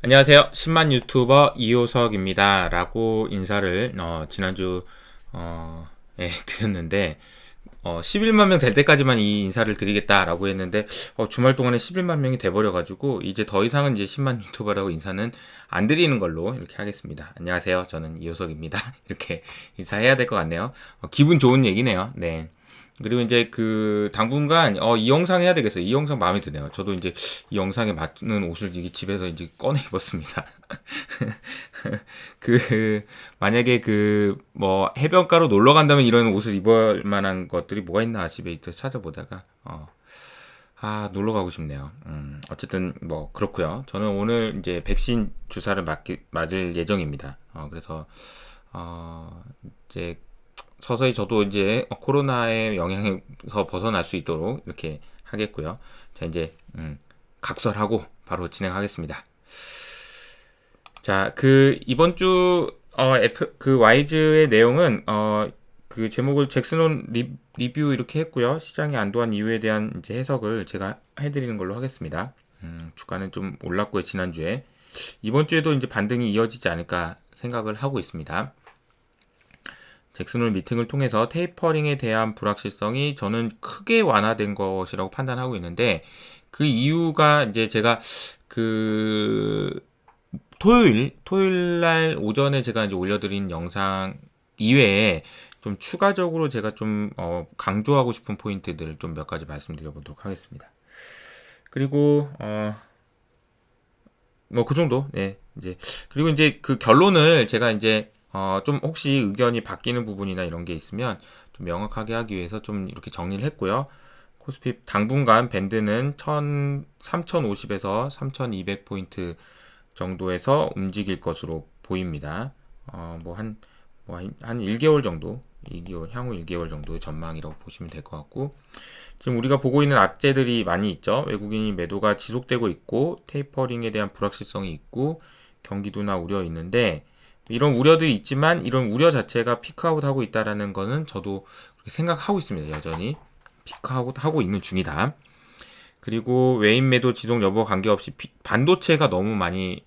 안녕하세요. 10만 유튜버 이호석입니다. 라고 인사를 지난주 드렸는데 11만 명 될 때까지만 이 인사를 드리겠다라고 했는데 주말 동안에 11만 명이 돼버려가지고 이제 더 이상은 이제 10만 유튜버라고 인사는 안 드리는 걸로 이렇게 하겠습니다. 안녕하세요. 저는 이호석입니다. 이렇게 인사해야 될 것 같네요. 기분 좋은 얘기네요. 네. 그리고 이제 당분간 이 영상 해야 되겠어요. 이 영상 마음에 드네요. 저도 이제 이 영상에 맞는 옷을 이게 집에서 이제 꺼내 입었습니다. 만약에 뭐 해변가로 놀러 간다면 이런 옷을 입을 만한 것들이 뭐가 있나 집에 이렇게 찾아보다가 놀러 가고 싶네요. 어쨌든 뭐 그렇고요. 저는 오늘 이제 백신 주사를 맞을 예정입니다. 그래서 이제 서서히 저도 이제 코로나의 영향에서 벗어날 수 있도록 이렇게 하겠고요. 자, 이제 각설하고 바로 진행하겠습니다. 자, 이번 주 와이즈의 내용은 제목을 잭슨온 리뷰 이렇게 했고요. 시장이 안도한 이유에 대한 이제 해석을 제가 해드리는 걸로 하겠습니다. 주가는 좀 올랐고요, 지난주에. 이번 주에도 이제 반등이 이어지지 않을까 생각을 하고 있습니다. 잭슨홀 미팅을 통해서 테이퍼링에 대한 불확실성이 저는 크게 완화된 것이라고 판단하고 있는데, 그 이유가 이제 제가 토요일 날 오전에 제가 이제 올려드린 영상 이외에 좀 추가적으로 제가 좀 강조하고 싶은 포인트들을 좀 몇 가지 말씀드려 보도록 하겠습니다. 그리고 뭐 그 정도. 네. 이제 그리고 이제 그 결론을 제가 이제 좀 혹시 의견이 바뀌는 부분이나 이런 게 있으면 좀 명확하게 하기 위해서 좀 이렇게 정리를 했고요. 코스피 당분간 밴드는 3050에서 3200포인트 정도에서 움직일 것으로 보입니다. 한 1개월 정도, 2개월, 향후 1개월 정도의 전망이라고 보시면 될 것 같고, 지금 우리가 보고 있는 악재들이 많이 있죠. 외국인이 매도가 지속되고 있고, 테이퍼링에 대한 불확실성이 있고, 경기도나 우려 있는데, 이런 우려들이 있지만, 이런 우려 자체가 피크아웃 하고 있다라는 거는 저도 그렇게 생각하고 있습니다. 여전히. 피크아웃 하고 있는 중이다. 그리고 외인 매도 지속 여부와 관계없이 반도체가 너무 많이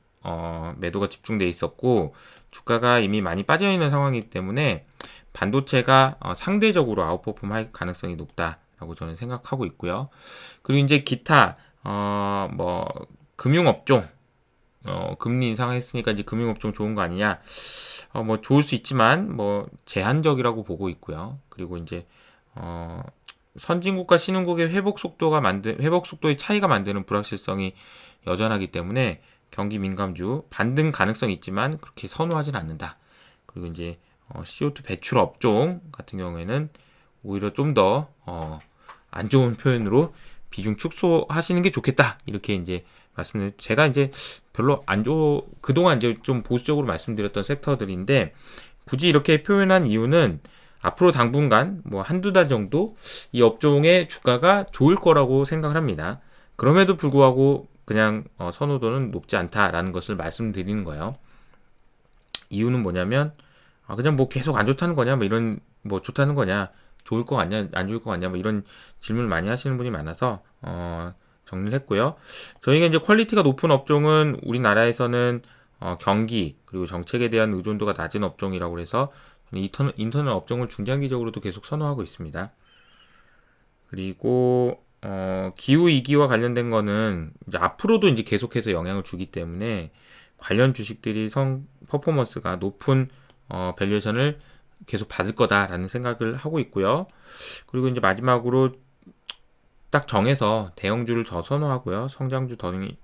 매도가 집중돼 있었고 주가가 이미 많이 빠져 있는 상황이기 때문에 반도체가 상대적으로 아웃퍼폼 할 가능성이 높다라고 저는 생각하고 있고요. 그리고 이제 기타 뭐 금융업종 금리 인상했으니까 이제 금융업종 좋은 거 아니냐? 뭐 좋을 수 있지만 뭐 제한적이라고 보고 있고요. 그리고 이제 선진국과 신흥국의 회복 속도의 차이가 만드는 불확실성이 여전하기 때문에 경기 민감주 반등 가능성이 있지만 그렇게 선호하진 않는다. 그리고 이제 CO2 배출 업종 같은 경우에는 오히려 좀 더 안 좋은 표현으로 비중 축소하시는 게 좋겠다. 이렇게 이제 제가 이제 별로 그동안 이제 좀 보수적으로 말씀드렸던 섹터들인데 굳이 이렇게 표현한 이유는 앞으로 당분간 뭐 한두 달 정도 이 업종의 주가가 좋을 거라고 생각을 합니다. 그럼에도 불구하고 그냥 선호도는 높지 않다라는 것을 말씀드리는 거예요. 이유는 뭐냐면 그냥 뭐 계속 안 좋다는 거냐 뭐 이런 뭐 좋다는 거냐 좋을 거 같냐 안 좋을 거 같냐 뭐 이런 질문을 많이 하시는 분이 많아서 정리를 했고요. 저희가 이제 퀄리티가 높은 업종은 우리나라에서는 경기 그리고 정책에 대한 의존도가 낮은 업종이라고 해서 인터넷 업종을 중장기적으로도 계속 선호하고 있습니다. 그리고 기후 위기와 관련된 거는 이제 앞으로도 이제 계속해서 영향을 주기 때문에 관련 주식들이 퍼포먼스가 높은 밸류에이션을 계속 받을 거다라는 생각을 하고 있고요. 그리고 이제 마지막으로 딱 정해서 대형주를 더 선호하고요. 성장주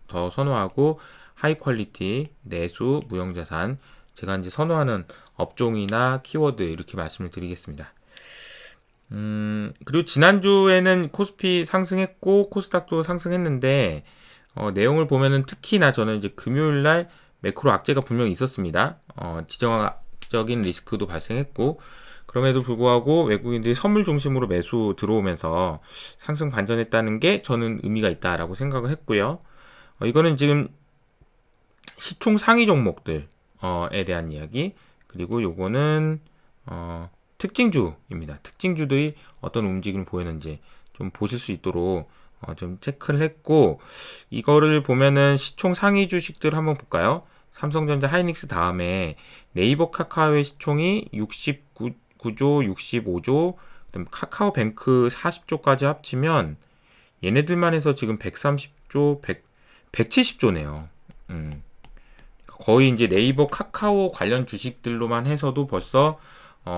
더 선호하고 하이 퀄리티, 내수, 무형자산 제가 이제 선호하는 업종이나 키워드 이렇게 말씀을 드리겠습니다. 그리고 지난주에는 코스피 상승했고 코스닥도 상승했는데 내용을 보면은 특히나 저는 이제 금요일날 매크로 악재가 분명히 있었습니다. 지정학적인 리스크도 발생했고 그럼에도 불구하고 외국인들이 선물 중심으로 매수 들어오면서 상승 반전했다는 게 저는 의미가 있다라고 생각을 했고요. 이거는 지금 시총 상위 종목들에 대한 이야기 그리고 요거는 특징주입니다. 특징주들이 어떤 움직임을 보이는지 좀 보실 수 있도록 좀 체크를 했고, 이거를 보면은 시총 상위 주식들 한번 볼까요? 삼성전자, 하이닉스 다음에 네이버 카카오의 시총이 69조, 65조, 그다음 카카오뱅크 40조까지 합치면 얘네들만 해서 지금 130조, 170조네요. 거의 이제 네이버 카카오 관련 주식들로만 해서도 벌써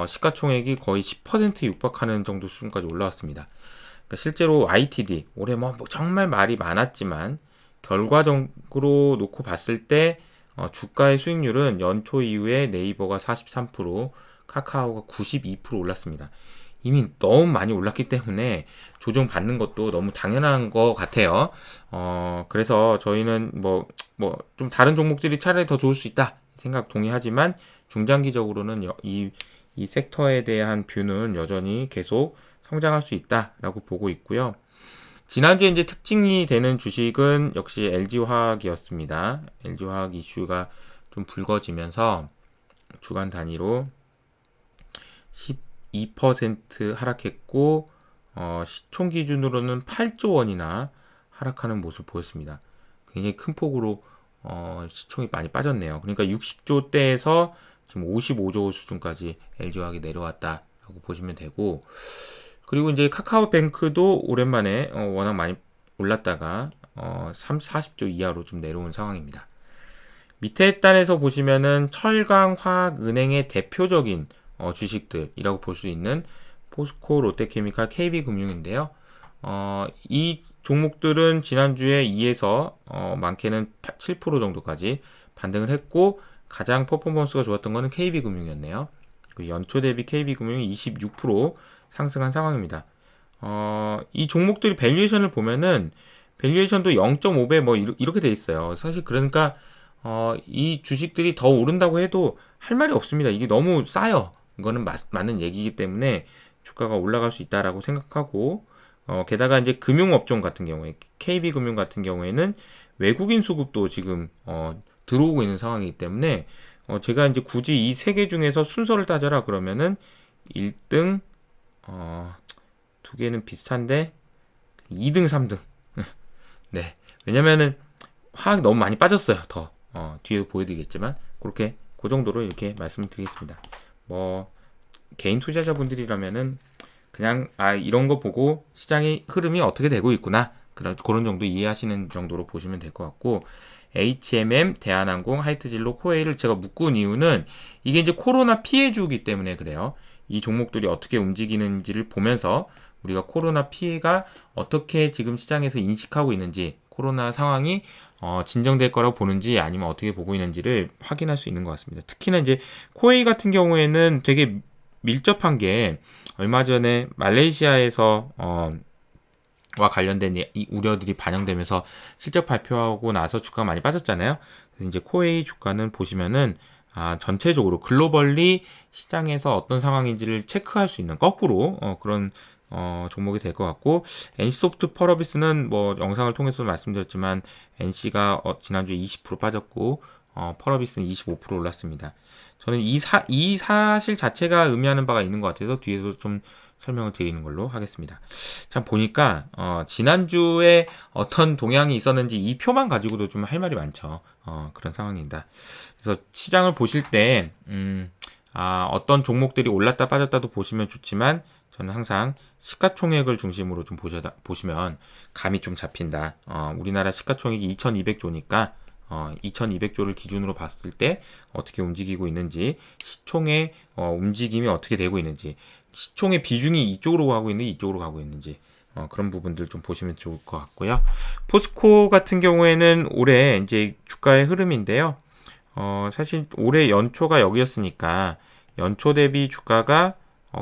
시가총액이 거의 10% 육박하는 정도 수준까지 올라왔습니다. 그러니까 실제로 YTD 올해 뭐 정말 말이 많았지만 결과적으로 놓고 봤을 때 주가의 수익률은 연초 이후에 네이버가 43%, 카카오가 92% 올랐습니다. 이미 너무 많이 올랐기 때문에 조정받는 것도 너무 당연한 것 같아요. 그래서 저희는 좀 다른 종목들이 차라리 더 좋을 수 있다 생각 동의하지만 중장기적으로는 이 섹터에 대한 뷰는 여전히 계속 성장할 수 있다라고 보고 있고요. 지난주에 이제 특징이 되는 주식은 역시 LG화학이었습니다. LG화학 이슈가 좀 불거지면서 주간 단위로 12% 하락했고 시총 기준으로는 8조 원이나 하락하는 모습을 보였습니다. 굉장히 큰 폭으로 시총이 많이 빠졌네요. 그러니까 60조대에서 지금 55조 수준까지 LG화학이 내려왔다라고 보시면 되고, 그리고 이제 카카오뱅크도 오랜만에 워낙 많이 올랐다가 40조 이하로 좀 내려온 상황입니다. 밑에 단에서 보시면은 철강, 화학, 은행의 대표적인 주식들이라고 볼 수 있는 포스코, 롯데케미칼, KB금융인데요. 이 종목들은 지난주에 2에서 많게는 7% 정도까지 반등을 했고 가장 퍼포먼스가 좋았던 것은 KB금융이었네요. 연초 대비 KB금융이 26% 상승한 상황입니다. 이 종목들이 밸류에이션을 보면은 밸류에이션도 0.5배 뭐 이렇게 돼 있어요. 사실 그러니까 이 주식들이 더 오른다고 해도 할 말이 없습니다. 이게 너무 싸요. 이거는 맞는 얘기이기 때문에 주가가 올라갈 수 있다라고 생각하고, 게다가 이제 금융업종 같은 경우에 KB금융 같은 경우에는 외국인 수급도 지금 들어오고 있는 상황이기 때문에 제가 이제 굳이 이 세 개 중에서 순서를 따져라 그러면은 1등 두 개는 비슷한데 2등, 3등. 네. 왜냐면은 화학이 너무 많이 빠졌어요. 더. 뒤에 보여드리겠지만 그렇게 그 정도로 이렇게 말씀을 드리겠습니다. 뭐 개인 투자자분들이라면은 그냥 이런 거 보고 시장의 흐름이 어떻게 되고 있구나 그런 정도 이해하시는 정도로 보시면 될 것 같고, HMM, 대한항공, 하이트진로, 코웨이를 제가 묶은 이유는 이게 이제 코로나 피해주기 때문에 그래요. 이 종목들이 어떻게 움직이는지를 보면서 우리가 코로나 피해가 어떻게 지금 시장에서 인식하고 있는지, 코로나 상황이 진정될 거라고 보는지 아니면 어떻게 보고 있는지를 확인할 수 있는 것 같습니다. 특히나 이제 코웨이 같은 경우에는 되게 밀접한 게 얼마 전에 말레이시아에서 와 관련된 이 우려들이 반영되면서 실적 발표하고 나서 주가가 많이 빠졌잖아요. 그래서 이제 코웨이 주가는 보시면은 전체적으로 글로벌리 시장에서 어떤 상황인지를 체크할 수 있는 거꾸로 그런 종목이 될 것 같고, NC소프트 펄어비스는 뭐 영상을 통해서 말씀드렸지만 NC가 지난주에 20% 빠졌고 펄어비스는 25% 올랐습니다. 저는 이 사실 자체가 의미하는 바가 있는 것 같아서 뒤에서 좀 설명을 드리는 걸로 하겠습니다. 참 보니까 지난주에 어떤 동향이 있었는지 이 표만 가지고도 좀 할 말이 많죠. 그런 상황입니다. 그래서 시장을 보실 때 어떤 종목들이 올랐다 빠졌다도 보시면 좋지만 저는 항상 시가총액을 중심으로 좀 보시면 감이 좀 잡힌다. 우리나라 시가총액이 2200조니까 2200조를 기준으로 봤을 때 어떻게 움직이고 있는지, 시총의 움직임이 어떻게 되고 있는지, 시총의 비중이 이쪽으로 가고 있는지 이쪽으로 가고 있는지 그런 부분들 좀 보시면 좋을 것 같고요. 포스코 같은 경우에는 올해 이제 주가의 흐름인데요. 사실 올해 연초가 여기였으니까 연초 대비 주가가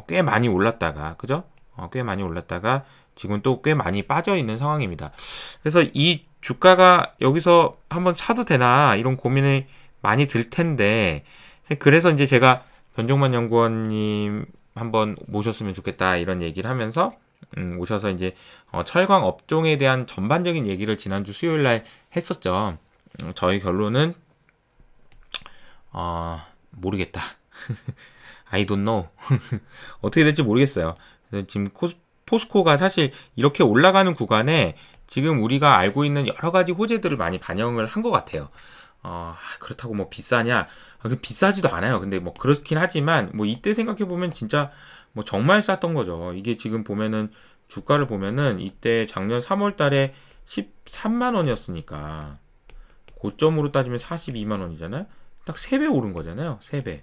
꽤 많이 올랐다가, 그죠? 꽤 많이 올랐다가 지금 또 꽤 많이 빠져 있는 상황입니다. 그래서 이 주가가 여기서 한번 사도 되나 이런 고민이 많이 들 텐데, 그래서 이제 제가 변종만 연구원님 한번 모셨으면 좋겠다 이런 얘기를 하면서 오셔서 이제 철강 업종에 대한 전반적인 얘기를 지난주 수요일 날 했었죠. 저희 결론은 모르겠다. I don't know. 어떻게 될지 모르겠어요. 그래서 지금 포스코가 사실 이렇게 올라가는 구간에 지금 우리가 알고 있는 여러 가지 호재들을 많이 반영을 한 것 같아요. 그렇다고 뭐 비싸냐? 비싸지도 않아요. 근데 뭐 그렇긴 하지만 뭐 이때 생각해 보면 진짜 뭐 정말 쌌던 거죠. 이게 지금 보면은 주가를 보면은 이때 작년 3월 달에 13만 원이었으니까 고점으로 따지면 42만 원이잖아요. 딱 3배 오른 거잖아요. 3배.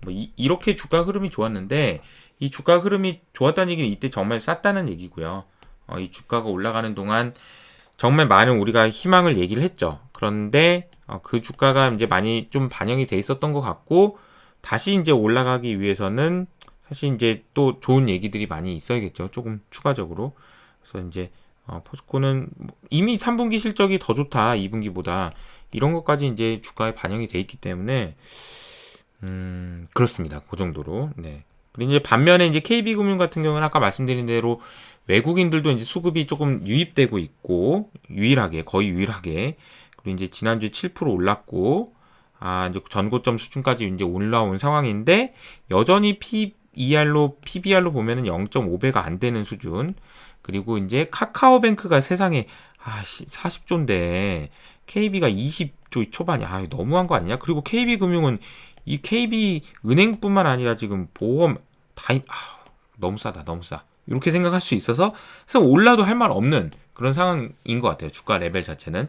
뭐 이렇게 주가 흐름이 좋았는데 이 주가 흐름이 좋았다는 얘기는 이때 정말 쌌다는 얘기고요. 이 주가가 올라가는 동안 정말 많은 우리가 희망을 얘기를 했죠. 그런데 그 주가가 이제 많이 좀 반영이 돼 있었던 것 같고 다시 이제 올라가기 위해서는 사실 이제 또 좋은 얘기들이 많이 있어야겠죠. 조금 추가적으로. 그래서 이제 포스코는 이미 3분기 실적이 더 좋다 2분기보다 이런 것까지 이제 주가에 반영이 돼 있기 때문에 그렇습니다. 그 정도로. 네. 그리고 이제 반면에 이제 KB금융 같은 경우는 아까 말씀드린 대로 외국인들도 이제 수급이 조금 유입되고 있고 유일하게 거의 유일하게 그리고 이제 지난주에 7% 올랐고 이제 전고점 수준까지 이제 올라온 상황인데 여전히 PBR로 보면은 0.5배가 안 되는 수준. 그리고 이제 카카오뱅크가 세상에 40조인데 KB가 20조 초반이야. 너무한 거 아니냐? 그리고 KB금융은 이 KB은행뿐만 아니라 지금 보험 너무 싸다. 너무 싸. 이렇게 생각할 수 있어서 그래서 올라도 할 말 없는 그런 상황인 것 같아요. 주가 레벨 자체는.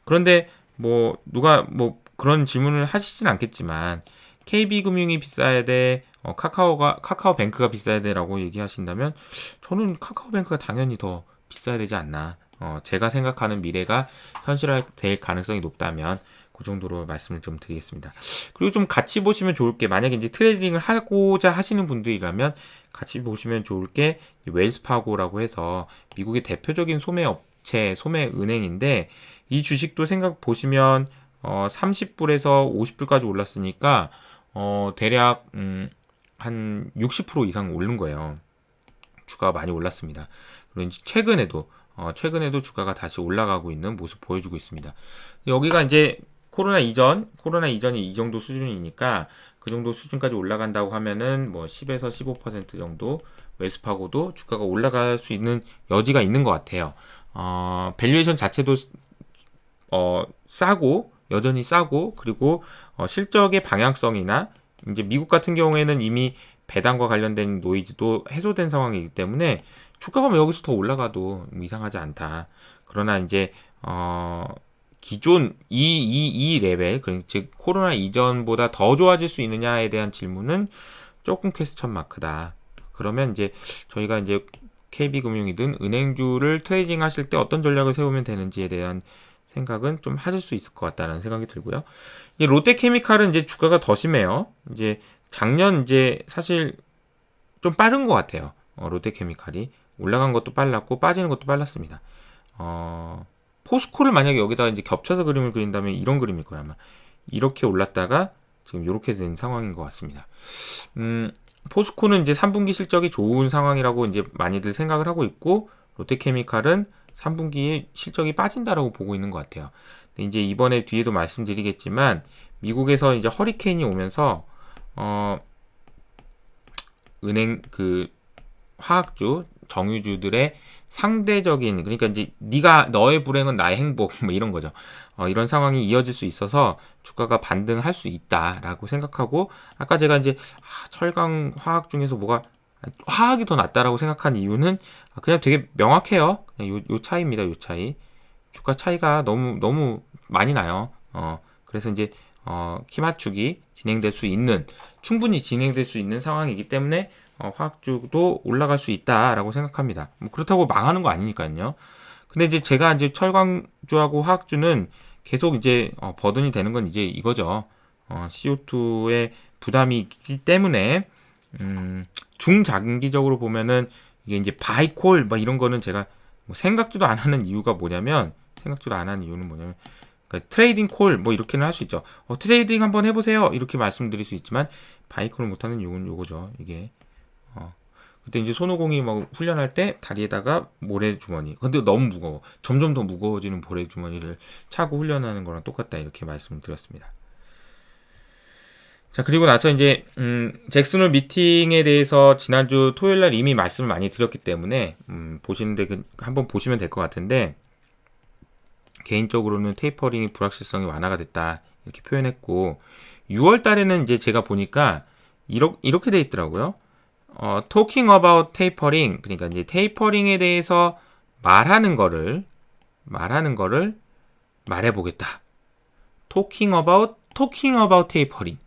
그런데 뭐 누가 뭐 그런 질문을 하시진 않겠지만 KB금융이 비싸야 돼, 카카오뱅크가 비싸야 돼라고 얘기하신다면 저는 카카오뱅크가 당연히 더 비싸야 되지 않나. 제가 생각하는 미래가 현실화될 가능성이 높다면 그 정도로 말씀을 좀 드리겠습니다. 그리고 좀 같이 보시면 좋을 게 만약에 이제 트레이딩을 하고자 하시는 분들이라면 같이 보시면 좋을 게 웰스파고라고 해서 미국의 대표적인 소매업체, 소매은행인데 이 주식도 생각 보시면 30불에서 50불까지 올랐으니까 대략 한 60% 이상 오른 거예요. 주가가 많이 올랐습니다. 그리고 이제 최근에도 주가가 다시 올라가고 있는 모습 보여주고 있습니다. 여기가 이제 코로나 이전이 이 정도 수준이니까 그 정도 수준까지 올라간다고 하면은 뭐 10에서 15% 정도 웰스파고도 주가가 올라갈 수 있는 여지가 있는 것 같아요. 밸류에이션 자체도 여전히 싸고 그리고 실적의 방향성이나 이제 미국 같은 경우에는 이미 배당과 관련된 노이즈도 해소된 상황이기 때문에 주가가 뭐 여기서 더 올라가도 이상하지 않다. 그러나 이제 기존 이 레벨, 즉 코로나 이전보다 더 좋아질 수 있느냐에 대한 질문은 조금 퀘스천 마크다. 그러면 이제 저희가 이제 KB금융이든 은행주를 트레이딩 하실 때 어떤 전략을 세우면 되는지에 대한 생각은 좀 하실 수 있을 것 같다는 생각이 들고요. 이제 롯데케미칼은 이제 주가가 더 심해요. 이제 작년 이제 사실 좀 빠른 것 같아요. 롯데케미칼이 올라간 것도 빨랐고 빠지는 것도 빨랐습니다. 포스코를 만약에 여기다가 이제 겹쳐서 그림을 그린다면 이런 그림일 거예요 아마. 이렇게 올랐다가 지금 이렇게 된 상황인 것 같습니다. 포스코는 이제 3분기 실적이 좋은 상황이라고 이제 많이들 생각을 하고 있고 롯데케미칼은 3분기에 실적이 빠진다라고 보고 있는 것 같아요. 근데 이제 이번에 뒤에도 말씀드리겠지만 미국에서 이제 허리케인이 오면서 은행 화학주 정유주들의 상대적인 그러니까 이제 너의 불행은 나의 행복 뭐 이런 거죠. 이런 상황이 이어질 수 있어서 주가가 반등할 수 있다라고 생각하고 아까 제가 이제 철강 화학 중에서 뭐가 화학이 더 낫다라고 생각한 이유는 그냥 되게 명확해요. 그냥 요 차이입니다. 요 차이. 주가 차이가 너무 많이 나요. 그래서 이제 키 맞추기 충분히 진행될 수 있는 상황이기 때문에 화학주도 올라갈 수 있다라고 생각합니다. 뭐 그렇다고 망하는 거 아니니까요. 근데 이제 제가 이제 철강주하고 화학주는 계속 이제 버든이 되는 건 이제 이거죠. CO2의 부담이 있기 때문에 중장기적으로 보면은 이게 이제 바이콜 뭐 이런 거는 제가 뭐 생각지도 안 하는 이유는 뭐냐면 그러니까 트레이딩 콜 뭐 이렇게는 할 수 있죠. 트레이딩 한번 해보세요 이렇게 말씀드릴 수 있지만 바이콜을 못하는 이유는 요거죠. 이게 그때 이제 손오공이 막 훈련할 때 다리에다가 모래주머니 근데 너무 무거워 점점 더 무거워지는 모래주머니를 차고 훈련하는 거랑 똑같다 이렇게 말씀을 드렸습니다. 자, 그리고 나서 이제 잭슨홀 미팅에 대해서 지난주 토요일 날 이미 말씀을 많이 드렸기 때문에 보시는데 한번 보시면 될 것 같은데, 개인적으로는 테이퍼링이 불확실성이 완화가 됐다 이렇게 표현했고, 6월 달에는 이제 제가 보니까 이렇게 돼 있더라고요. talking about tapering, 그러니까 이제 테이퍼링에 대해서 말하는 거를 말해보겠다. talking about tapering.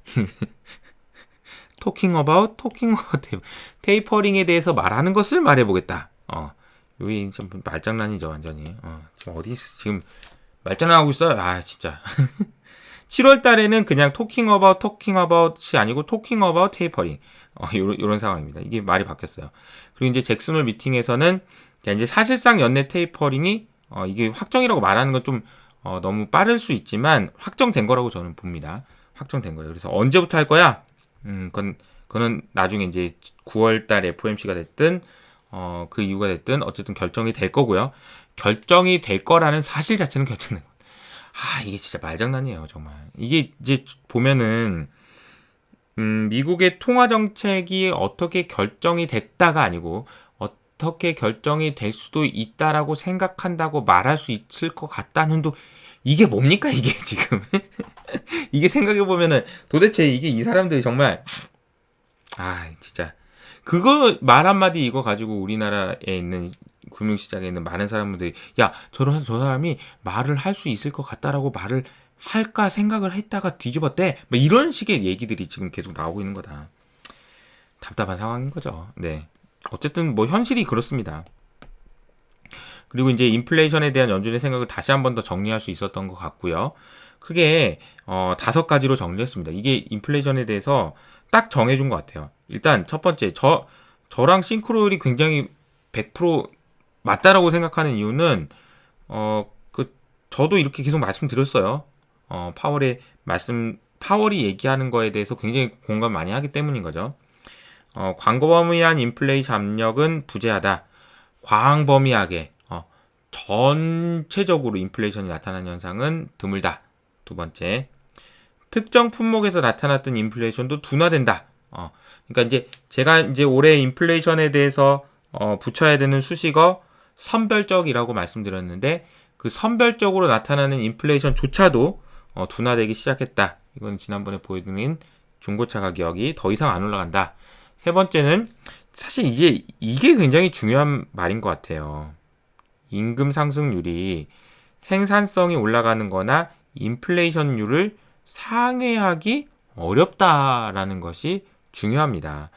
talking about 테이퍼링에 대해서 말하는 것을 말해보겠다. 여기 좀 말장난이죠, 완전히. 지금 지금 말장난하고 있어요. 아, 진짜. 7월 달에는 그냥 talking about이 아니고 talking about tapering. 요런 상황입니다. 이게 말이 바뀌었어요. 그리고 이제 잭슨홀 미팅에서는 이제 사실상 연내 테이퍼링이 이게 확정이라고 말하는 건 좀 너무 빠를 수 있지만 확정된 거라고 저는 봅니다. 확정된 거예요. 그래서 언제부터 할 거야? 그거는 나중에 이제 9월 달 FOMC가 됐든 그 이유가 됐든 어쨌든 결정이 될 거고요. 결정이 될 거라는 사실 자체는 결정된 거. 이게 진짜 말장난이에요, 정말. 이게 이제 보면은 미국의 통화 정책이 어떻게 결정이 됐다가 아니고 어떻게 결정이 될 수도 있다라고 생각한다고 말할 수 있을 것 같다는 도 이게 뭡니까 이게 지금 이게 생각해 보면은 도대체 이게 이 사람들이 정말 진짜 그거 말 한마디 이거 가지고 우리나라에 있는 금융시장에 있는 많은 사람들이 저 사람이 말을 할 수 있을 것 같다라고 말을 할까 생각을 했다가 뒤집었대. 뭐 이런 식의 얘기들이 지금 계속 나오고 있는 거다. 답답한 상황인 거죠. 네. 어쨌든 뭐 현실이 그렇습니다. 그리고 이제 인플레이션에 대한 연준의 생각을 다시 한 번 더 정리할 수 있었던 것 같고요. 크게 5가지로 정리했습니다. 이게 인플레이션에 대해서 딱 정해준 것 같아요. 일단 첫 번째, 저랑 싱크로율이 굉장히 100% 맞다라고 생각하는 이유는 저도 이렇게 계속 말씀드렸어요. 파월이 얘기하는 거에 대해서 굉장히 공감 많이 하기 때문인 거죠. 광범위한 인플레이션 압력은 부재하다. 광범위하게 전체적으로 인플레이션이 나타나는 현상은 드물다. 두 번째, 특정 품목에서 나타났던 인플레이션도 둔화된다. 그러니까 이제 제가 이제 올해 인플레이션에 대해서 붙여야 되는 수식어 선별적이라고 말씀드렸는데 그 선별적으로 나타나는 인플레이션조차도 둔화되기 시작했다. 이건 지난번에 보여드린 중고차 가격이 더 이상 안 올라간다. 세 번째는 사실 이게 굉장히 중요한 말인 것 같아요. 임금 상승률이 생산성이 올라가는 거나 인플레이션율을 상회하기 어렵다라는 것이 중요합니다.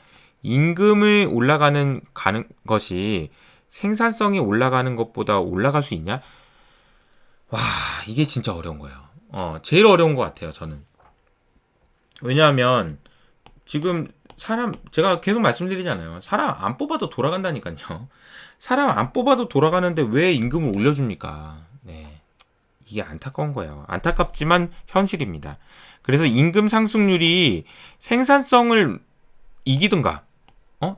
임금을 올라가는 것이 생산성이 올라가는 것보다 올라갈 수 있냐? 와, 이게 진짜 어려운 거예요. 제일 어려운 것 같아요, 저는. 왜냐하면 지금 제가 계속 말씀드리잖아요. 사람 안 뽑아도 돌아간다니까요. 사람 안 뽑아도 돌아가는데 왜 임금을 올려줍니까? 네. 이게 안타까운 거예요. 안타깝지만 현실입니다. 그래서 임금 상승률이 생산성을 이기든가,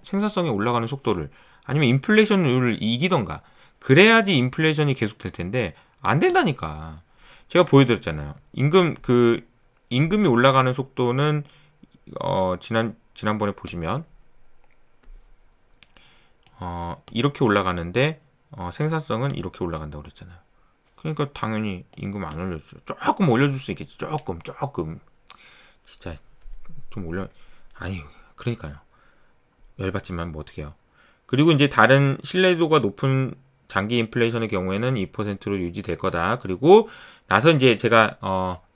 생산성이 올라가는 속도를, 아니면 인플레이션율을 이기든가, 그래야지 인플레이션이 계속될 텐데, 안 된다니까. 제가 보여드렸잖아요. 임금이 올라가는 속도는, 지난번에 보시면, 이렇게 올라가는데, 생산성은 이렇게 올라간다고 그랬잖아요. 그러니까 당연히 임금 안 올려주죠. 조금 올려줄 수 있겠지. 조금. 진짜 좀 그러니까요. 열받지만 뭐 어떡해요. 그리고 이제 다른 신뢰도가 높은 장기 인플레이션의 경우에는 2%로 유지될 거다. 그리고 나서 이제 제가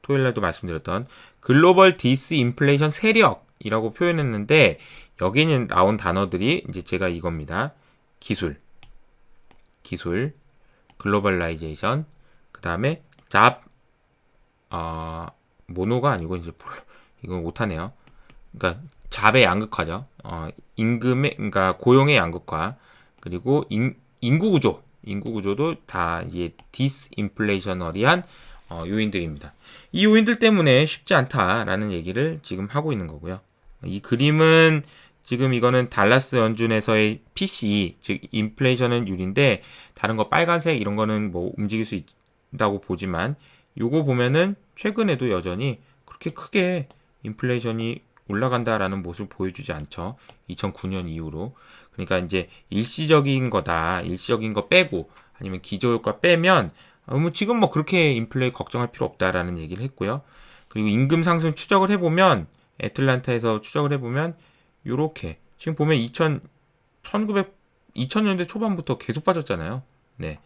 토요일 날도 말씀드렸던 글로벌 디스인플레이션 세력이라고 표현했는데 여기는 나온 단어들이 이제 제가 이겁니다. 기술, 글로벌라이제이션, 그 다음에 모노가 아니고 이제 이건 못하네요. 그러니까 잡의 양극화죠. 그러니까 고용의 양극화, 그리고 인구 구조도 다 이게 디스인플레이셔너리한 요인들입니다. 이 요인들 때문에 쉽지 않다라는 얘기를 지금 하고 있는 거고요. 이 그림은 지금 이거는 달라스 연준에서의 PC, 즉 인플레이션은 유리인데 다른 거 빨간색 이런 거는 뭐 움직일 수 있다고 보지만 요거 보면은 최근에도 여전히 그렇게 크게 인플레이션이 올라간다라는 모습을 보여주지 않죠. 2009년 이후로. 그러니까 이제 일시적인 거다. 일시적인 거 빼고 아니면 기저효과 빼면 뭐 지금 뭐 그렇게 인플레이 걱정할 필요 없다라는 얘기를 했고요. 그리고 임금 상승 추적을 해보면 애틀란타에서 추적을 해보면 요렇게 지금 보면 2000년대 초반부터 계속 빠졌잖아요. 네.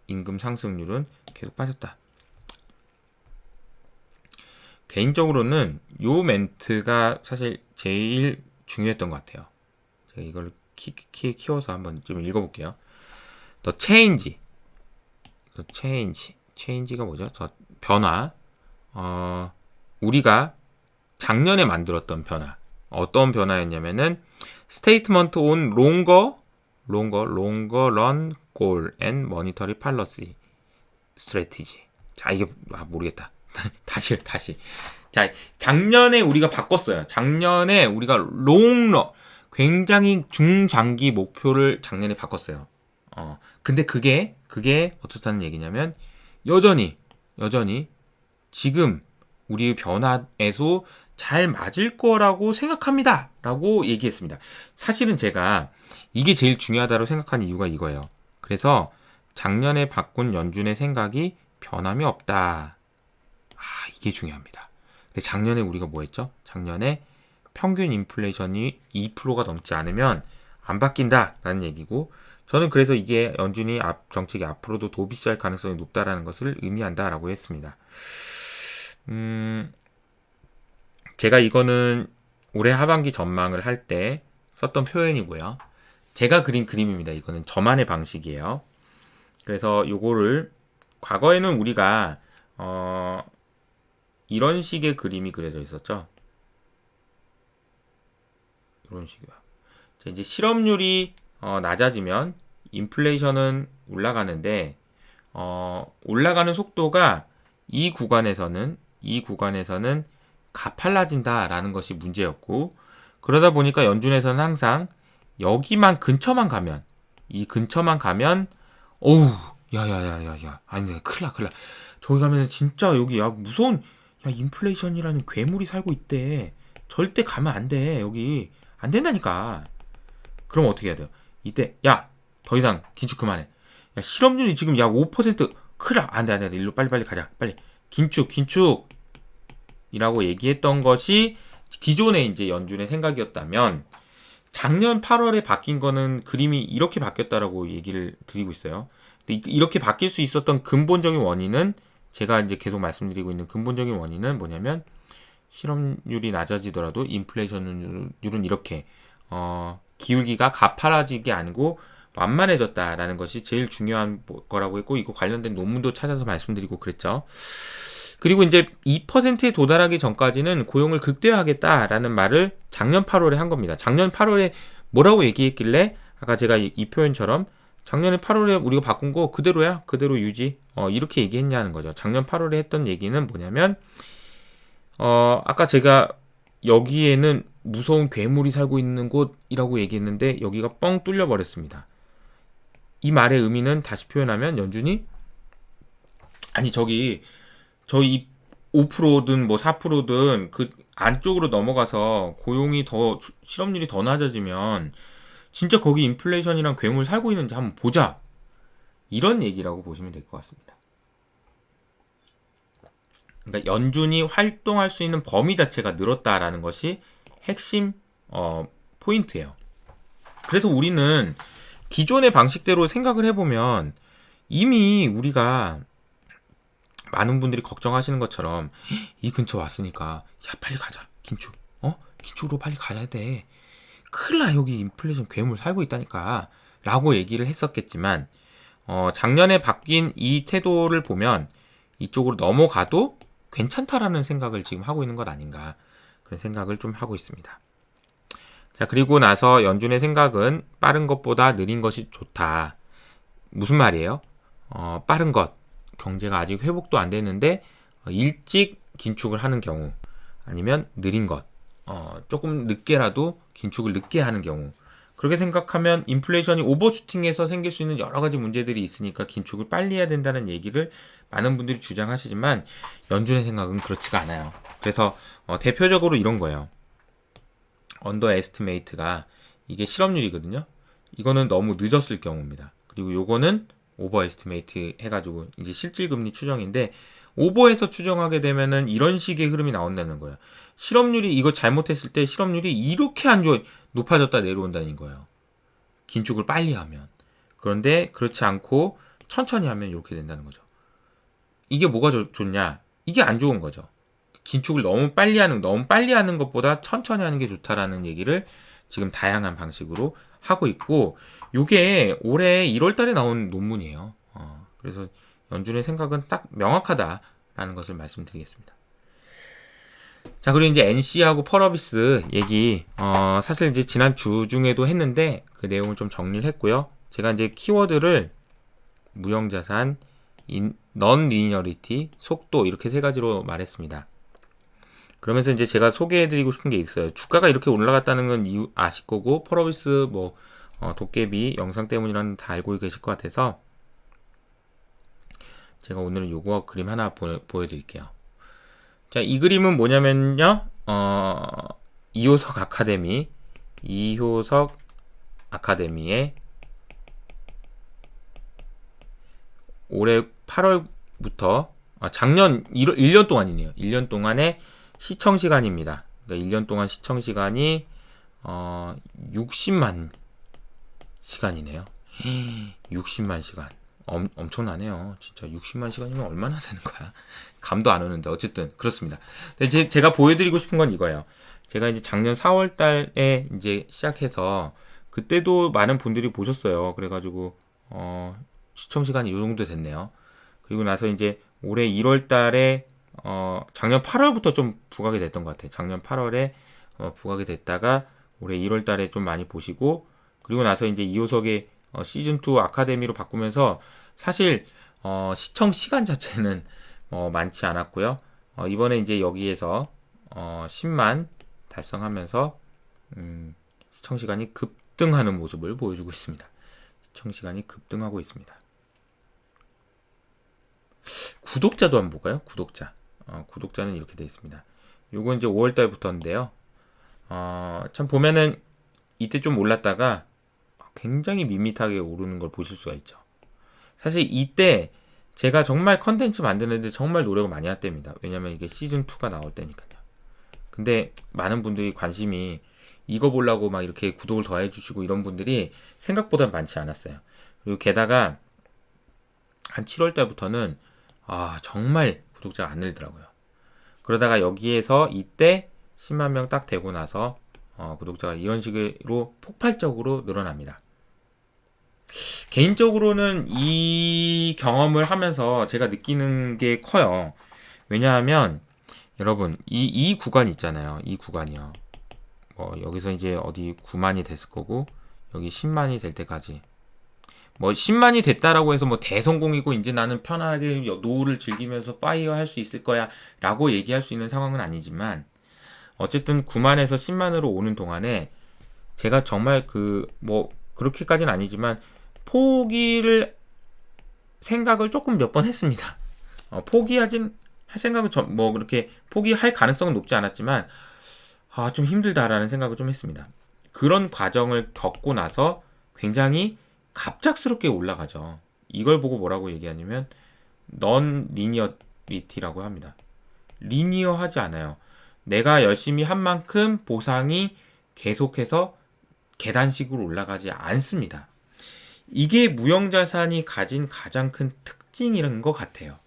임금 상승률은 계속 빠졌다. 개인적으로는 요 멘트가 사실 제일 중요했던 것 같아요. 제가 이걸 키워서 한번 좀 읽어볼게요. The change가 뭐죠? 더 변화. 우리가 작년에 만들었던 변화. 어떤 변화였냐면은 statement on longer run goal and monetary policy strategy. 자, 이게 모르겠다. 다시. 자, 작년에 우리가 바꿨어요. 작년에 우리가 롱런 굉장히 중장기 목표를 작년에 바꿨어요. 근데 그게 어떻다는 얘기냐면 여전히 지금 우리의 변화에서 잘 맞을 거라고 생각합니다. 라고 얘기했습니다. 사실은 제가 이게 제일 중요하다고 생각하는 이유가 이거예요. 그래서 작년에 바꾼 연준의 생각이 변함이 없다. 이게 중요합니다. 근데 작년에 우리가 뭐 했죠? 작년에 평균 인플레이션이 2%가 넘지 않으면 안 바뀐다라는 얘기고, 저는 그래서 이게 연준이 정책이 앞으로도 도비시할 가능성이 높다라는 것을 의미한다라고 했습니다. 제가 이거는 올해 하반기 전망을 할 때 썼던 표현이고요. 제가 그린 그림입니다. 이거는 저만의 방식이에요. 그래서 요거를 과거에는 우리가 이런 식의 그림이 그려져 있었죠. 이런 식이요. 자, 이제 실업률이 낮아지면 인플레이션은 올라가는데 올라가는 속도가 이 구간에서는 가팔라진다라는 것이 문제였고, 그러다 보니까 연준에서는 항상 여기만 근처만 가면 어우 야야야야야 아니 큰일 나 저기 가면 진짜 여기 무서운 인플레이션이라는 괴물이 살고 있대. 절대 가면 안 돼. 여기 안 된다니까. 그럼 어떻게 해야 돼요? 이때 더 이상 긴축 그만해. 실업률이 지금 약 5% 큰일 나. 안 돼. 일로 빨리 가자. 빨리 긴축 이라고 얘기했던 것이 기존의 이제 연준의 생각이었다면, 작년 8월에 바뀐 거는 그림이 이렇게 바뀌었다라고 얘기를 드리고 있어요. 근데 이렇게 바뀔 수 있었던 근본적인 원인은, 제가 이제 계속 말씀드리고 있는 근본적인 원인은 뭐냐면, 실업률이 낮아지더라도 인플레이션율은 이렇게 기울기가 가파라지게 아니고 완만해졌다라는 것이 제일 중요한 거라고 했고, 이거 관련된 논문도 찾아서 말씀드리고 그랬죠. 그리고 이제 2%에 도달하기 전까지는 고용을 극대화하겠다라는 말을 작년 8월에 한 겁니다. 작년 8월에 뭐라고 얘기했길래, 아까 제가 이 표현처럼 작년에 8월에 우리가 바꾼 거 그대로야, 그대로 유지, 이렇게 얘기했냐는 거죠. 작년 8월에 했던 얘기는 뭐냐면, 아까 제가 여기에는 무서운 괴물이 살고 있는 곳이라고 얘기했는데 여기가 뻥 뚫려 버렸습니다. 이 말의 의미는 다시 표현하면, 연준이 저희 5%든 뭐 4%든 그 안쪽으로 넘어가서 실업률이 더 낮아지면 진짜 거기 인플레이션이랑 괴물 살고 있는지 한번 보자, 이런 얘기라고 보시면 될 것 같습니다. 그러니까 연준이 활동할 수 있는 범위 자체가 늘었다라는 것이 핵심 포인트예요. 그래서 우리는 기존의 방식대로 생각을 해보면 이미 우리가 많은 분들이 걱정하시는 것처럼 이 근처 왔으니까 빨리 가자, 긴축으로 빨리 가야 돼, 큰일 나, 여기 인플레이션 괴물 살고 있다니까 라고 얘기를 했었겠지만, 작년에 바뀐 이 태도를 보면 이쪽으로 넘어가도 괜찮다라는 생각을 지금 하고 있는 것 아닌가, 그런 생각을 좀 하고 있습니다. 자, 그리고 나서 연준의 생각은 빠른 것보다 느린 것이 좋다. 무슨 말이에요? 빠른 것, 경제가 아직 회복도 안 됐는데 일찍 긴축을 하는 경우, 아니면 느린 것, 조금 늦게라도 긴축을 늦게 하는 경우, 그렇게 생각하면 인플레이션이 오버슈팅해서 생길 수 있는 여러 가지 문제들이 있으니까 긴축을 빨리 해야 된다는 얘기를 많은 분들이 주장하시지만 연준의 생각은 그렇지가 않아요. 그래서 대표적으로 이런 거예요. 언더 에스티메이트가 이게 실업률이거든요. 이거는 너무 늦었을 경우입니다. 그리고 요거는 오버 에스티메이트 해가지고 이제 실질금리 추정인데, 오버해서 추정하게 되면은 이런 식의 흐름이 나온다는 거예요. 실업률이 이거 잘못했을 때 실업률이 이렇게 높아졌다 내려온다는 거예요. 긴축을 빨리 하면. 그런데 그렇지 않고 천천히 하면 이렇게 된다는 거죠. 이게 뭐가 좋냐? 이게 안 좋은 거죠. 긴축을 너무 빨리 하는 것보다 천천히 하는 게 좋다라는 얘기를 지금 다양한 방식으로 하고 있고, 요게 올해 1월 달에 나온 논문이에요. 그래서 연준의 생각은 딱 명확하다라는 것을 말씀드리겠습니다. 자, 그리고 이제 NC하고 펄어비스 얘기, 사실 이제 지난 주 중에도 했는데 그 내용을 좀 정리를 했고요. 제가 이제 키워드를 무형자산, non-linearity, 속도 이렇게 세 가지로 말했습니다. 그러면서 이제 제가 소개해드리고 싶은 게 있어요. 주가가 이렇게 올라갔다는 건 이유 아실 거고, 펄어비스 도깨비 영상 때문이라는 다 알고 계실 것 같아서 제가 오늘은 요거 그림 하나 보여드릴게요. 자, 이 그림은 뭐냐면요, 이효석 아카데미의 올해 8월부터 작년 1년 동안이네요. 1년 동안의 시청 시간입니다. 그러니까 1년 동안 시청 시간이 60만 시간이네요. 60만 시간. 엄청나네요. 진짜 60만 시간이면 얼마나 되는 거야? 감도 안 오는데 어쨌든 그렇습니다. 근데 제가 보여드리고 싶은 건 이거예요. 제가 이제 작년 4월 달에 이제 시작해서 그때도 많은 분들이 보셨어요. 그래가지고 시청 시간이 이 정도 됐네요. 그리고 나서 이제 올해 1월 달에 작년 8월부터 좀 부각이 됐던 것 같아요. 작년 8월에 부각이 됐다가 올해 1월 달에 좀 많이 보시고, 그리고 나서 이제 이효석의 시즌2 아카데미로 바꾸면서 사실 시청 시간 자체는 많지 않았고요. 이번에 이제 여기에서 10만 달성하면서 시청 시간이 급등하는 모습을 보여주고 있습니다. 시청 시간이 급등하고 있습니다. 구독자도 한번 볼까요? 구독자는 이렇게 되어 있습니다. 요거 이제 5월 달부터인데요. 참 보면은 이때 좀 올랐다가 굉장히 밋밋하게 오르는 걸 보실 수가 있죠. 사실 이때 제가 정말 컨텐츠 만드는데 정말 노력을 많이 했답니다. 왜냐면 이게 시즌2가 나올 때니까요. 근데 많은 분들이 관심이 이거 보려고 막 이렇게 구독을 더 해주시고 이런 분들이 생각보다 많지 않았어요. 그리고 게다가 한 7월 달부터는 정말 구독자가 안 늘더라고요. 그러다가 여기에서 이때 10만 명 딱 되고 나서 구독자가 이런 식으로 폭발적으로 늘어납니다. 개인적으로는 이 경험을 하면서 제가 느끼는 게 커요. 왜냐하면 여러분 이 구간 있잖아요. 이 구간이요. 여기서 이제 어디 9만이 됐을 거고 여기 10만이 될 때까지 10만이 됐다라고 해서 대성공이고 이제 나는 편하게 노후를 즐기면서 파이어 할 수 있을 거야 라고 얘기할 수 있는 상황은 아니지만, 어쨌든 9만에서 10만으로 오는 동안에 제가 정말 그렇게까지는 아니지만 포기를 생각을 조금 몇 번 했습니다. 포기하진 할 생각은 그렇게 포기할 가능성은 높지 않았지만 좀 힘들다라는 생각을 좀 했습니다. 그런 과정을 겪고 나서 굉장히 갑작스럽게 올라가죠. 이걸 보고 뭐라고 얘기하냐면 넌 리니어리티라고 합니다. 리니어하지 않아요. 내가 열심히 한 만큼 보상이 계속해서 계단식으로 올라가지 않습니다. 이게 무형자산이 가진 가장 큰 특징이라는 것 같아요.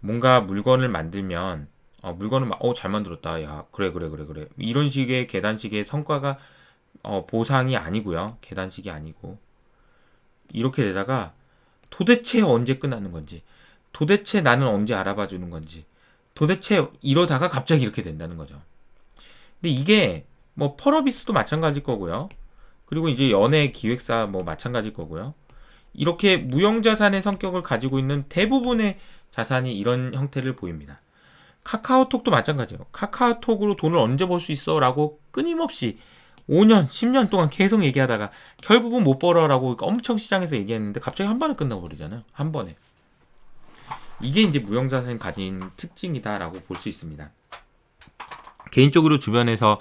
뭔가 물건을 만들면 물건을 잘 만들었다. 야, 그래. 이런 식의 계단식의 성과가 보상이 아니고요. 계단식이 아니고. 이렇게 되다가 도대체 언제 끝나는 건지, 도대체 나는 언제 알아봐 주는 건지, 도대체 이러다가 갑자기 이렇게 된다는 거죠. 근데 이게 펄어비스도 마찬가지일 거고요. 그리고 이제 연예 기획사 마찬가지일 거고요. 이렇게 무형자산의 성격을 가지고 있는 대부분의 자산이 이런 형태를 보입니다. 카카오톡도 마찬가지예요. 카카오톡으로 돈을 언제 벌 수 있어? 라고 끊임없이 5년, 10년 동안 계속 얘기하다가 결국은 못 벌어라고 엄청 시장에서 얘기했는데 갑자기 한 번에 끝나버리잖아요. 한 번에. 이게 이제 무형자산이 가진 특징이다라고 볼 수 있습니다. 개인적으로 주변에서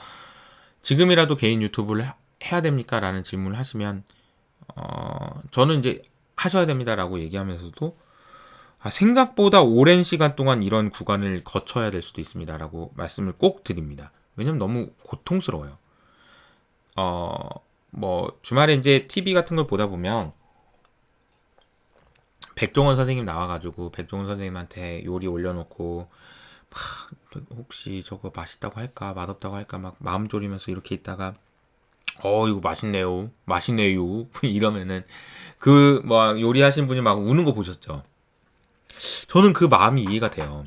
지금이라도 개인 유튜브를 해야 됩니까? 라는 질문을 하시면 저는 이제 하셔야 됩니다라고 얘기하면서도 생각보다 오랜 시간 동안 이런 구간을 거쳐야 될 수도 있습니다라고 말씀을 꼭 드립니다. 왜냐면 너무 고통스러워요. 뭐 주말에 이제 TV 같은 걸 보다 보면 백종원 선생님 나와가지고 백종원 선생님한테 요리 올려놓고 혹시 저거 맛있다고 할까 맛없다고 할까 막 마음 졸이면서 이렇게 있다가 이거 맛있네요 맛있네요 이러면은 그 뭐 요리하신 분이 막 우는 거 보셨죠? 저는 그 마음이 이해가 돼요.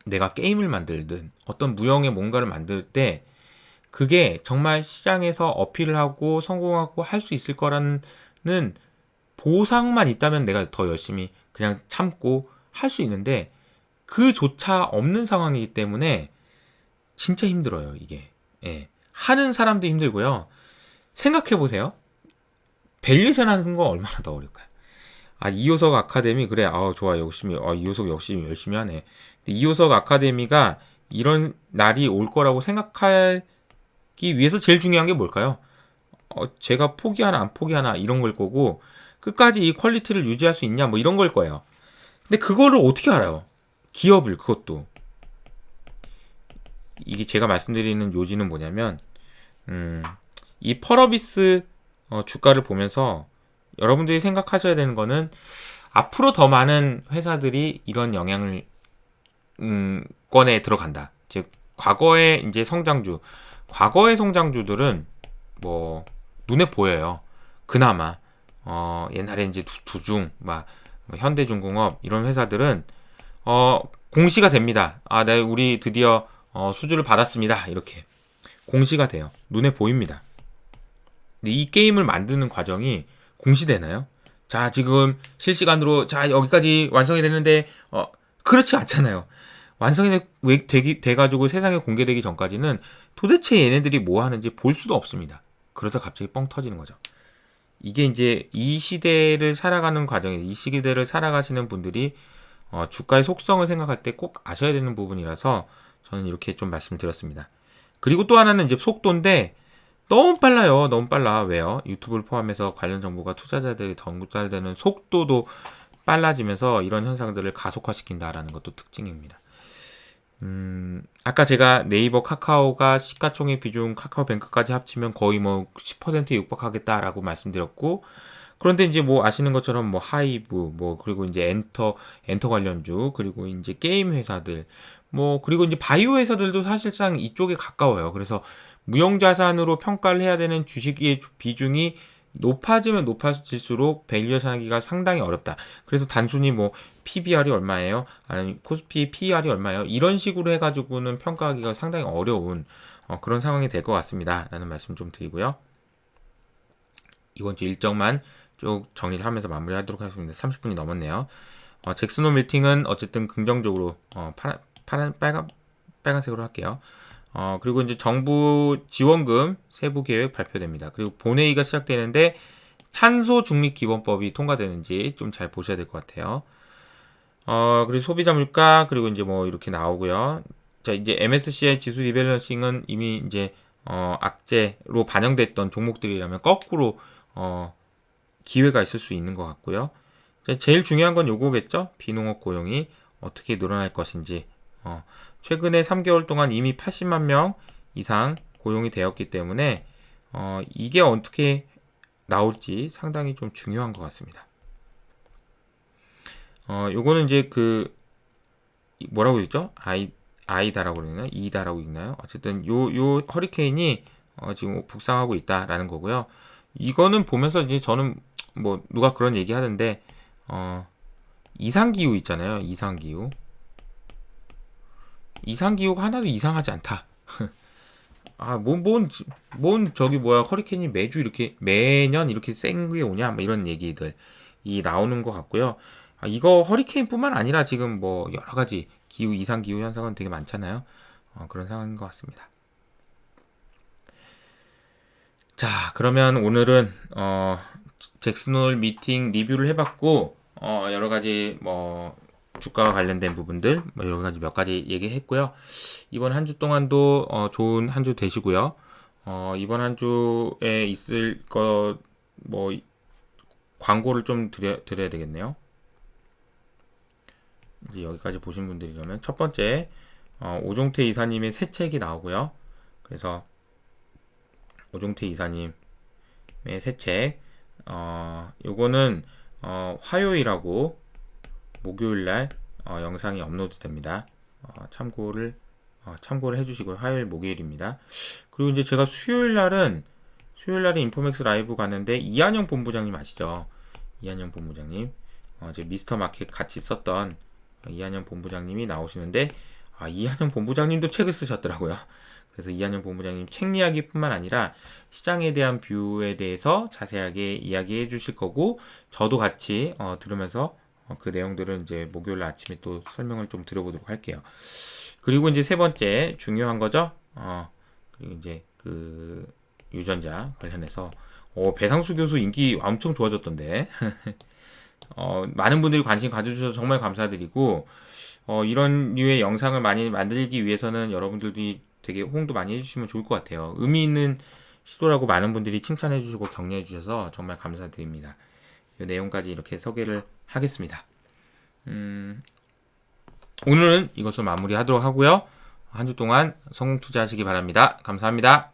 내가 게임을 만들든 어떤 무형의 뭔가를 만들 때 그게 정말 시장에서 어필을 하고 성공하고 할 수 있을 거라는 보상만 있다면 내가 더 열심히 그냥 참고 할 수 있는데 그조차 없는 상황이기 때문에 진짜 힘들어요, 이게. 예. 하는 사람도 힘들고요. 생각해 보세요. 밸류에이션 하는 거 얼마나 더 어려울까요? 이호석 아카데미 그래. 좋아. 열심히. 이호석 역시 열심히 하네. 근데 이호석 아카데미가 이런 날이 올 거라고 생각하기 위해서 제일 중요한 게 뭘까요? 제가 포기하나 안 포기하나 이런 걸 거고 끝까지 이 퀄리티를 유지할 수 있냐 뭐 이런 걸 거예요. 근데 그거를 어떻게 알아요? 기업을 그것도. 이게 제가 말씀드리는 요지는 뭐냐면 이 펄어비스 주가를 보면서 여러분들이 생각하셔야 되는 거는 앞으로 더 많은 회사들이 이런 영향을 권에 들어간다. 즉 과거의 이제 성장주, 과거의 성장주들은 뭐 눈에 보여요. 그나마 옛날에 이제 두중, 막 현대중공업 이런 회사들은 공시가 됩니다. 우리 드디어 수주를 받았습니다. 이렇게 공시가 돼요. 눈에 보입니다. 근데 이 게임을 만드는 과정이 공시되나요? 자, 지금 실시간으로 자 여기까지 완성이 됐는데 그렇지 않잖아요. 완성이 돼가지고 세상에 공개되기 전까지는 도대체 얘네들이 뭐 하는지 볼 수도 없습니다. 그러다 갑자기 뻥 터지는 거죠. 이게 이제 이 시대를 살아가는 과정에 이 시대를 살아가시는 분들이 주가의 속성을 생각할 때 꼭 아셔야 되는 부분이라서 저는 이렇게 좀 말씀드렸습니다. 그리고 또 하나는 이제 속도인데 너무 빨라요. 너무 빨라. 왜요? 유튜브를 포함해서 관련 정보가 투자자들이 전달되는 속도도 빨라지면서 이런 현상들을 가속화시킨다라는 것도 특징입니다. 아까 제가 네이버 카카오가 시가총액 비중 카카오뱅크까지 합치면 거의 뭐 10%에 육박하겠다라고 말씀드렸고, 그런데 이제 뭐 아시는 것처럼 뭐 하이브, 뭐 그리고 이제 엔터 관련주, 그리고 이제 게임 회사들, 뭐 그리고 이제 바이오 회사들도 사실상 이쪽에 가까워요. 그래서 무형자산으로 평가를 해야 되는 주식의 비중이 높아지면 높아질수록 밸류에이션 하기가 상당히 어렵다. 그래서 단순히 뭐 PBR이 얼마예요? 아니 코스피 PER이 얼마예요? 이런 식으로 해가지고는 평가하기가 상당히 어려운 그런 상황이 될 것 같습니다. 라는 말씀 좀 드리고요. 이번 주 일정만 쭉 정리를 하면서 마무리하도록 하겠습니다. 30분이 넘었네요. 잭슨홀 밀팅은 어쨌든 긍정적으로 빨간색으로 할게요. 그리고 이제 정부 지원금 세부 계획 발표됩니다. 그리고 본회의가 시작되는데 탄소 중립 기본법이 통과되는지 좀 잘 보셔야 될 것 같아요. 그리고 소비자 물가 그리고 이제 뭐 이렇게 나오고요. 자, 이제 MSCI 지수 리밸런싱은 이미 이제 악재로 반영됐던 종목들이라면 거꾸로 기회가 있을 수 있는 것 같고요. 제일 중요한 건 요거겠죠? 비농업 고용이 어떻게 늘어날 것인지. 최근에 3개월 동안 이미 80만 명 이상 고용이 되었기 때문에 이게 어떻게 나올지 상당히 좀 중요한 것 같습니다. 요거는 이제 그 뭐라고 있죠? 아이다라고 그러나요? 이다라고 읽나요? 어쨌든 요 허리케인이 지금 북상하고 있다라는 거고요. 이거는 보면서 이제 저는 뭐 누가 그런 얘기 하던데 이상기후 있잖아요. 이상기후가 하나도 이상하지 않다. 뭔 저기 뭐야 허리케인이 매년 이렇게 센 게 오냐 뭐 이런 얘기들이 나오는 것 같고요. 이거 허리케인뿐만 아니라 지금 뭐 여러 가지 이상 기후 현상은 되게 많잖아요. 그런 상황인 것 같습니다. 자, 그러면 오늘은 잭슨홀 미팅 리뷰를 해봤고 여러 가지 뭐 주가와 관련된 부분들 뭐 여러 가지 몇 가지 얘기했고요. 이번 한 주 동안도 좋은 한 주 되시고요. 이번 한 주에 있을 것 뭐 광고를 좀 드려야 되겠네요. 이제 여기까지 보신 분들이라면 첫 번째 오종태 이사님의 새 책이 나오고요. 그래서 오종태 이사님의 새 책, 요거는 화요일하고 목요일날 영상이 업로드 됩니다. 참고를 해주시고요. 화요일, 목요일입니다. 그리고 이제 제가 수요일날에 인포맥스 라이브 가는데 이한영 본부장님 아시죠? 이한영 본부장님, 이제 미스터 마켓 같이 썼던 이한영 본부장님이 나오시는데, 이한영 본부장님도 책을 쓰셨더라고요. 그래서 이한영 본부장님 책 이야기뿐만 아니라 시장에 대한 뷰에 대해서 자세하게 이야기해 주실 거고, 저도 같이 들으면서 그 내용들은 이제 목요일 아침에 또 설명을 좀 드려보도록 할게요. 그리고 이제 세 번째 중요한 거죠. 그리고 이제 그 유전자 관련해서 배상수 교수 인기 엄청 좋아졌던데 많은 분들이 관심 가져주셔서 정말 감사드리고 이런 류의 영상을 많이 만들기 위해서는 여러분들이 되게 호응도 많이 해주시면 좋을 것 같아요. 의미 있는 시도라고 많은 분들이 칭찬해 주시고 격려해 주셔서 정말 감사드립니다. 이 내용까지 이렇게 소개를 하겠습니다. 오늘은 이것을 마무리하도록 하고요. 한 주 동안 성공 투자하시기 바랍니다. 감사합니다.